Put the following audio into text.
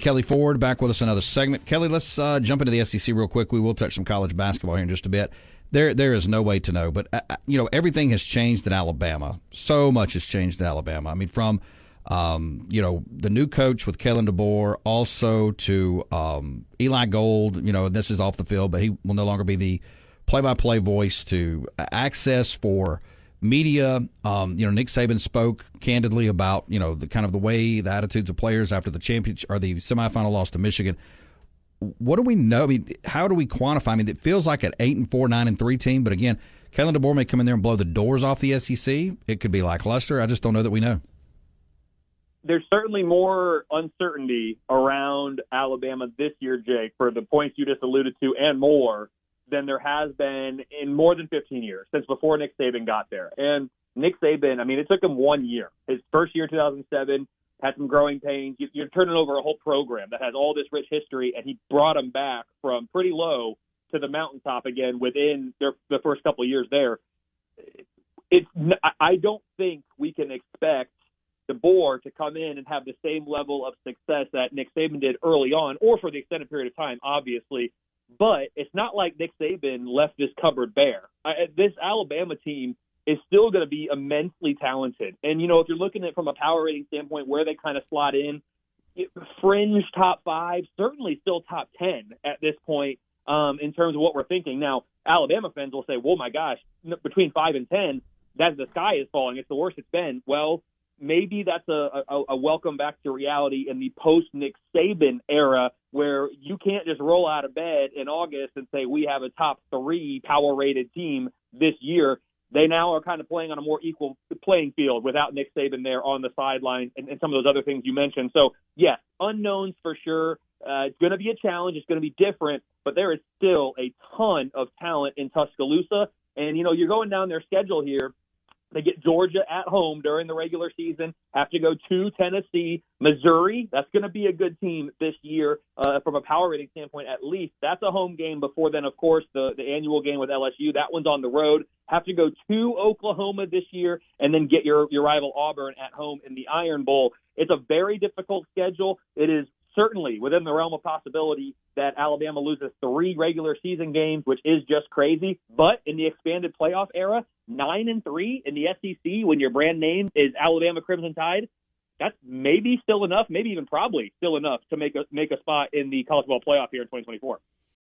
Kelley Ford back with us another segment. Kelley, let's jump into the SEC real quick. We will touch some college basketball here in just a bit. There is no way to know, but everything has changed in Alabama. So much has changed in Alabama. I mean, from the new coach with Kalen DeBoer, also to Eli Gold. This is off the field, but he will no longer be the play-by-play voice, to access for media. Nick Saban spoke candidly about the kind of the attitudes of players after the championship or the semifinal loss to Michigan. What do we know? I mean, how do we quantify? I mean, it feels like an 8-4, 9-3 team, but again, Kellen DeBoer may come in there and blow the doors off the SEC. It could be lackluster. I just don't know that we know. There's certainly more uncertainty around Alabama this year, Jake, for the points you just alluded to and more than there has been in more than 15 years, since before Nick Saban got there. And Nick Saban, I mean, it took him 1 year. His first year, 2007, had some growing pains. You're turning over a whole program that has all this rich history, and he brought them back from pretty low to the mountaintop again within the first couple of years there. I don't think we can expect DeBoer to come in and have the same level of success that Nick Saban did early on, or for the extended period of time, obviously. But it's not like Nick Saban left this cupboard bare. This Alabama team is still going to be immensely talented. And, if you're looking at it from a power rating standpoint, where they kind of slot in, fringe top 5, certainly still top 10 at this point in terms of what we're thinking. Now, Alabama fans will say, well, my gosh, between 5 and 10, the sky is falling. It's the worst it's been. Well, maybe that's a welcome back to reality in the post-Nick Saban era, where you can't just roll out of bed in August and say we have a top 3 power-rated team this year. They now are kind of playing on a more equal playing field without Nick Saban there on the sidelines and some of those other things you mentioned. So, yes, unknowns for sure. It's going to be a challenge. It's going to be different, but there is still a ton of talent in Tuscaloosa. And, you're going down their schedule here. They get Georgia at home during the regular season, have to go to Tennessee, Missouri. That's going to be a good team this year from a power rating standpoint, at least. That's a home game before then, of course, the annual game with LSU. That one's on the road. Have to go to Oklahoma this year and then get your rival Auburn at home in the Iron Bowl. It's a very difficult schedule. It is certainly within the realm of possibility that Alabama loses 3 regular season games, which is just crazy. But in the expanded playoff era, 9-3 in the SEC when your brand name is Alabama Crimson Tide, that's maybe still enough, maybe even probably still enough to make a spot in the college football playoff here in 2024.